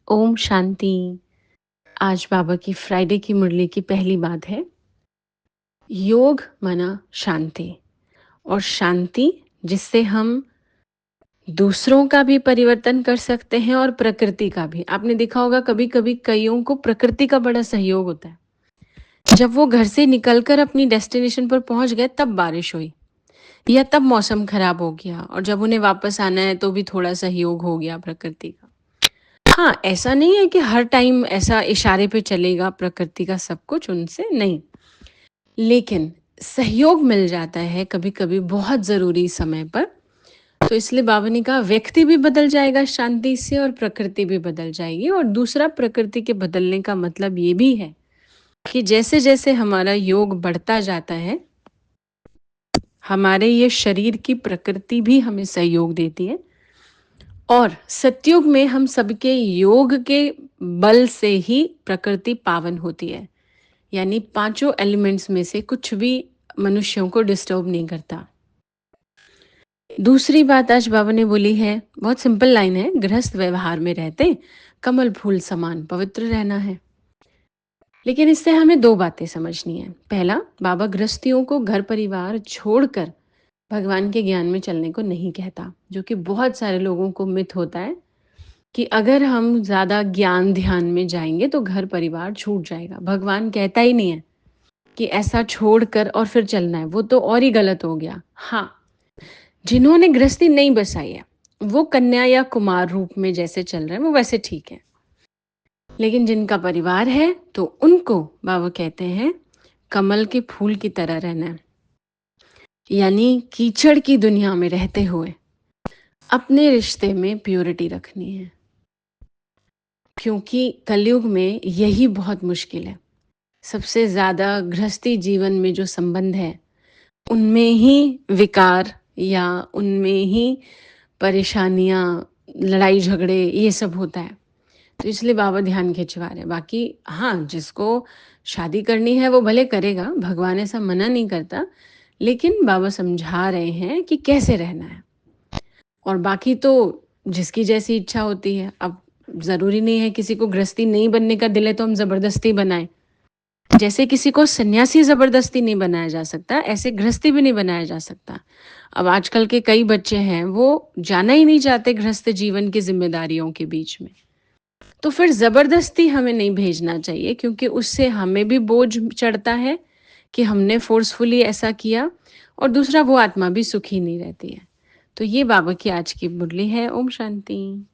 ओम शांति। आज बाबा की फ्राइडे की मुरली की पहली बात है, योग माना शांति। और शांति जिससे हम दूसरों का भी परिवर्तन कर सकते हैं और प्रकृति का भी। आपने देखा होगा कभी कभी कईयों को प्रकृति का बड़ा सहयोग होता है। जब वो घर से निकलकर अपनी डेस्टिनेशन पर पहुंच गए तब बारिश हुई या तब मौसम खराब हो गया, और जब उन्हें वापस आना है तो भी थोड़ा सहयोग हो गया प्रकृति का। हाँ, ऐसा नहीं है कि हर टाइम ऐसा इशारे पे चलेगा प्रकृति का सब कुछ, उनसे नहीं, लेकिन सहयोग मिल जाता है कभी कभी बहुत ज़रूरी समय पर। तो इसलिए बाबा ने कहा व्यक्ति भी बदल जाएगा शांति से और प्रकृति भी बदल जाएगी। और दूसरा, प्रकृति के बदलने का मतलब ये भी है कि जैसे जैसे हमारा योग बढ़ता जाता है, हमारे ये शरीर की प्रकृति भी हमें सहयोग देती है। और सतयुग में हम सबके योग के बल से ही प्रकृति पावन होती है, यानी पांचों एलिमेंट्स में से कुछ भी मनुष्यों को डिस्टर्ब नहीं करता। दूसरी बात आज बाबा ने बोली है, बहुत सिंपल लाइन है, गृहस्थ व्यवहार में रहते कमल फूल समान पवित्र रहना है। लेकिन इससे हमें दो बातें समझनी है। पहला, बाबा गृहस्थियों को घर परिवार छोड़कर भगवान के ज्ञान में चलने को नहीं कहता, जो कि बहुत सारे लोगों को मिथ होता है कि अगर हम ज़्यादा ज्ञान ध्यान में जाएंगे तो घर परिवार छूट जाएगा। भगवान कहता ही नहीं है कि ऐसा छोड़कर और फिर चलना है, वो तो और ही गलत हो गया। हाँ, जिन्होंने गृहस्थी नहीं बसाई है वो कन्या या कुमार रूप में जैसे चल रहे हैं वो वैसे ठीक है, लेकिन जिनका परिवार है तो उनको बाबा कहते हैं कमल के फूल की तरह रहना है, यानी कीचड़ की दुनिया में रहते हुए अपने रिश्ते में प्योरिटी रखनी है, क्योंकि कलयुग में यही बहुत मुश्किल है। सबसे ज़्यादा गृहस्थी जीवन में जो संबंध है उनमें ही विकार या उनमें ही परेशानियाँ, लड़ाई झगड़े ये सब होता है। तो इसलिए बाबा ध्यान खिंचवा रहे हैं। बाकी हाँ, जिसको शादी करनी है वो भले करेगा, भगवान ऐसा मना नहीं करता, लेकिन बाबा समझा रहे हैं कि कैसे रहना है। और बाकी तो जिसकी जैसी इच्छा होती है। अब ज़रूरी नहीं है, किसी को गृहस्थी नहीं बनने का दिल है तो हम ज़बरदस्ती बनाएं। जैसे किसी को सन्यासी ज़बरदस्ती नहीं बनाया जा सकता, ऐसे गृहस्थी भी नहीं बनाया जा सकता। अब आजकल के कई बच्चे हैं वो जाना ही नहीं चाहते गृहस्थ जीवन की जिम्मेदारियों के बीच में, तो फिर ज़बरदस्ती हमें नहीं भेजना चाहिए, क्योंकि उससे हमें भी बोझ चढ़ता है कि हमने फोर्सफुली ऐसा किया, और दूसरा वो आत्मा भी सुखी नहीं रहती है। तो ये बाबा की आज की मुरली है। ओम शांति।